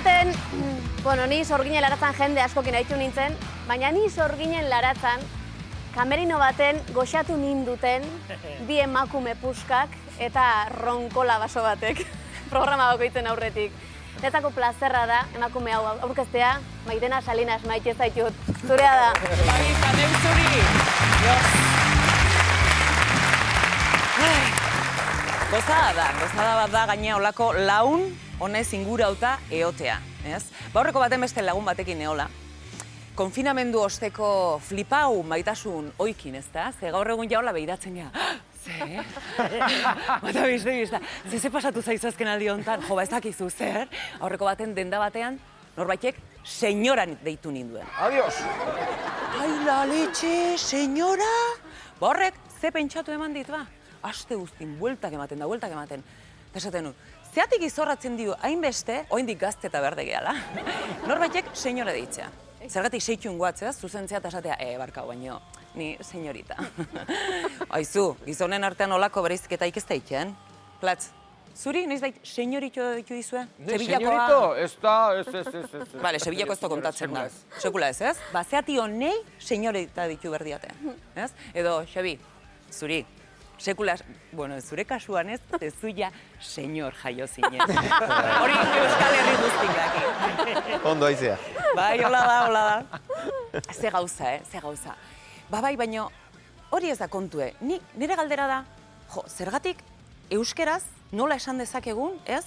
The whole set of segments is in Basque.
esaten, bueno, ni sorginen laratzan jende askokin haitu nintzen, baina ni sorginen laratzan kamerino baten goxatu ninduten bi emakume puskak eta ronkola baso batek programa bakoitzen aurretik. Netzako plazerra da, emakume hau aurkeztea, Maitena Salinas maite zaitut. Zurea da. Bai, kadeu zuri! Gozada bat da gaine olako laun honez ingurauta eotea, ez? Baurreko baten beste lagun batekin neola. Konfinamendu osteko flipau maitasun oikin, ez da? Ze gaur egun jaola behiratzen gea. Ze? Bata bizta. Ze pasatu zaizazken aldi honetan? Jo, ez dakizu zer? Aurreko baten denda batean, norbaitek senyoran deitu ninduen. Adiós! Ai, la leche, senyora! Horrek, ze pentsatu eman dit, ba? Aste guztin, bueltak ematen. Eta esaten nu, zeatik izorratzen dio hainbeste, oindik gazte eta berde gehala. Norbaitek senyora deitzea. Zergatik seitxun guatzea, zuzentzea eta esatea, barkau baino, ni senyorita. Aizu, gizonen artean olako bereizketa ikizteiken. Platz, zuri noizbait senyorito ditu dizue? Senyorito? Ez da, ez. Bale, Sevillako ez da kontatzen da. Sekula ez, ez? Ba, zeati honei senyorita ditu berdiate, ez? Edo, Xabi, zuri, sekula, bueno, zure kasuan ez, zuia senyor jaio zinen. Hori Euskal Herri guztik daki. Ondo aizea. Bai, hola da. Ze gauza. Ba bai, baino, hori ez da kontue. Nire galdera da, zergatik euskeraz nola esan dezakegun, ez?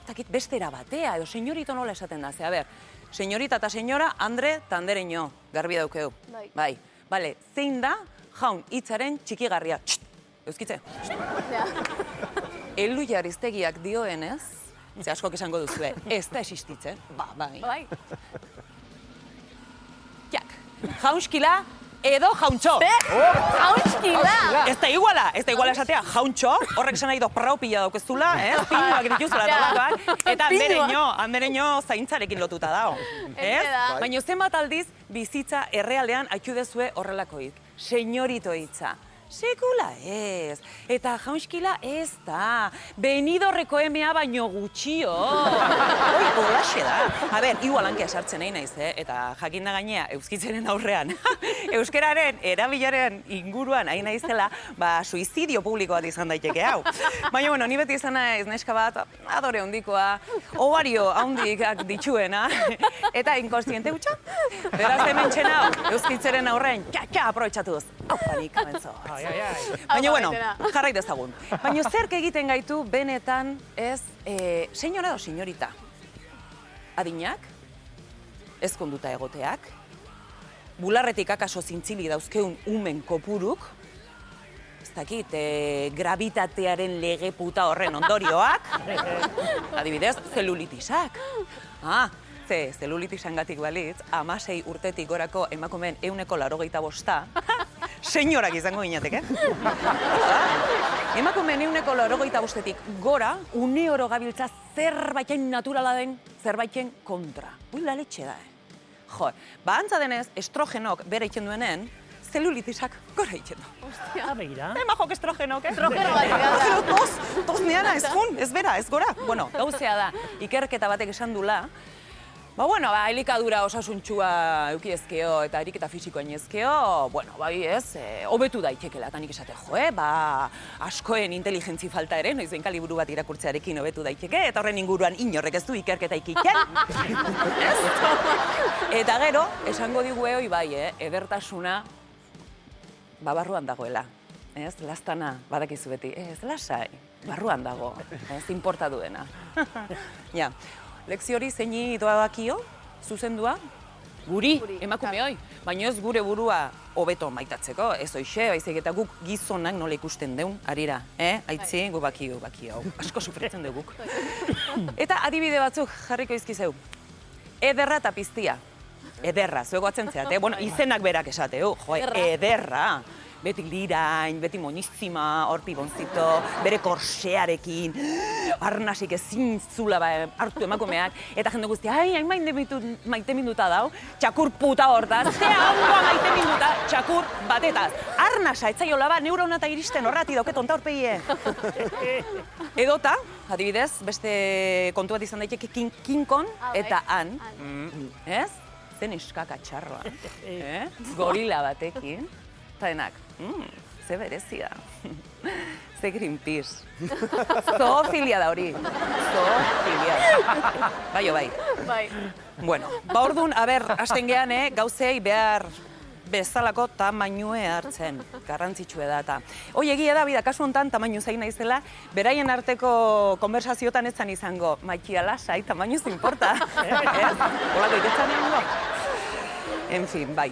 Etakit bestera batea, edo senyorito nola esaten da, ze, a ber, senyorita eta senyora, Andre eta andereño, garbi daukeu. Bai. Bale, zein da jaun hitzaren txikigarria? Euskitze. Elu Jariztegiak dioenez, ze askok esango duzue, ez da existitzen. Bai. Jak, jaunskila edo jauntxo. Jaunskila! Ez da iguala esatea jauntxo, horrek esan nahi do praupila daukeztula, pinuak dituzula tolakoak, eta andereño zaintzarekin lotuta dao. Baina zenbat aldiz bizitza errealean haitu dezue horrelakoik. Senyorito hitza. Sekula ez. Eta jaunskila ez da. Benidorreko emea baino gutxio. Holaxe da. A ber, igual hankia sartzen nahi naiz, eta jakin da gainea euskitzaren aurrean. Euskeraren erabilaren inguruan hain naizela, suizidio publiko bat izan daiteke hau. Baina, bueno, ni beti izan naiz neska bat, adore hondikoa, ovario handikak dituena, eta inkonstiente gutxa. Beraz hemen txena hau, euskitzaren aurrean, aprobetxatuz. Hau panik, mentzo. Baina, bueno, jarrai dezagun. Baina zerk egiten gaitu benetan ez senyora edo senyorita? Adinak? Ezkonduta egoteak? Bularretik akaso zintzili dauzkeun umen kopuruk? Ez dakit, gravitatearen lege puta horren ondorioak? Adibidez, zelulitisak. Zelulitisangatik balitz, 16 urtetik gorako emakumeen 185 senyorak izango ginateke. Emakumeen 185tik gora, une oro gabiltza zerbaiten naturala den zerbaitzen kontra. Buila letxe da, Jo, antza denez, estrogenok bere egiten duenen, zelulitisak gora egiten du. Ostia, begira. Majok estrogenok, Estrogeno bat gara. Tos neana, ez jun, ez bera, ez gora. Bueno, gauzea da, ikerketa batek esan dula, elikadura osasuntxua eukiezkeo eta eriketa fisikoa inezkeo, hobetu daitekela, eta nik esate, askoen inteligentzi falta ere, noiz behinka liburu bat irakurtzearekin hobetu daiteke, eta horren inguruan inorrek ez du ikerketa ikiten. Eta gero, esango digu edertasuna, barruan dagoela. Ez, lastana, badakizu beti, ez, lasai, barruan dago, ez, inporta duena. Ja. Lekzio hori zeini doa dakio, zuzendua? Guri, emakume hoi. Baina ez gure burua hobeto maitatzeko, ez hoxe, baizik eta guk gizonak nola ikusten deun, harira. Aitzi, gu bakio, asko sufritzen duguk. Eta adibide batzuk jarriko izkizeu. Ederra eta piztia. Ederra, zuego atzen zeat, izenak berak esate, ederra. beti lirain, beti moñizima, hor piboncito, bere korsearekin, arnasik ezin zula hartu emakumeak, eta jende guztia, hain maite minduta dau, txakur puta hortaz, ze hangoa maite minduta, txakur batetaz. Arnasa, etzaiola ba, neurona eta iristen horrati dauket onta horpeie. Edota, adibidez, beste kontu bat izan daiteke kinkon eta han, ez? Zen iskaka txarroa, gorila batekin, eta denak, ze berezia, ze Greenpeace, zoofilia da hori, zoofilia. Bai. Bai. Bueno, ba orduan, hasten gehan, gauzei behar bezalako tamainue hartzen, garrantzitsue da eta. Hoi egia da, bida, kasu honetan tamainu zain naizela, beraien arteko konversaziotan ez zan izango, maikia lasai, tamainu ez importa, ez? Olako itetzan egongo? En fin, bai.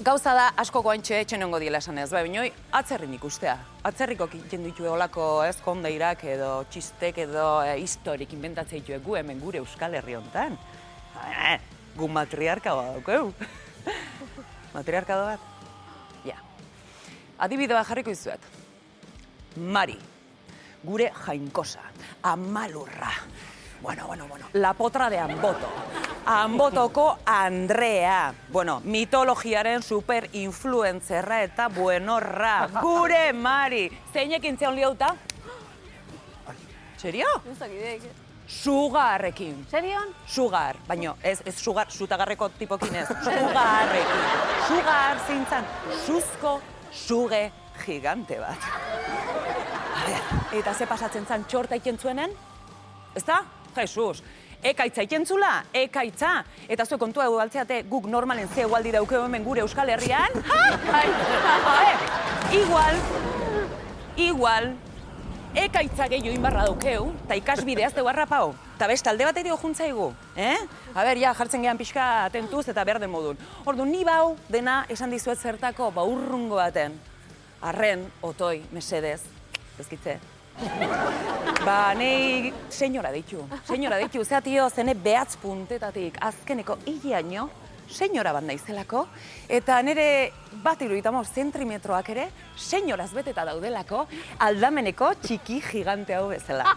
Gauza da, asko goantxe etxenongo diela esan ez, bai, binoi, atzerrin ikustea. Atzerriko egiten ditue olako ez kondeirak edo txistek edo historik inventatzea ditue gu hemen gure Euskal Herri honetan. Gu matriarkadoa daukeu. Matriarkado bat? Ja. Adibide bat jarriko izuet. Mari, gure jainkosa, Amalurra. Bueno. La potra de Amboto. Ambotoko Andrea. Bueno, mitologiaren superinfluencerra eta buenorra. Gure Mari. Zeinekin zeon liauta? Serio? Sugarrekin. Serion? Sugar, baina ez sugar, sutagarreko tipokin ez. Sugarrekin. Sugar zintzan, suzko suge gigante bat. Eta ze pasatzen zan txorta ikentzuenen? Ezta? Jesus, ekaitza ikentzula, ekaitza. Eta zuen kontua egualtzeate guk normalen ze egualdi daukeu hemen gure Euskal Herrian. Igual, ekaitza gehiago inbarra daukeu, eta ikasbidea azteu harrapau. Eta beste alde bat edo juntzaigu, jartzen gehan pixka atentuz eta behar den modun. Orduan, ni bau dena esan dizuet zertako baurrungo baten. Arren, otoi, mesedez, bezkitze. Ba, nahi senyora ditu, zea tio, zene behatz puntetatik azkeneko hilaino, senyora bat naizelako, eta nire bat 75 zentrimetroak ere, senyoraz beteta daudelako, aldameneko txiki gigante hau bezala.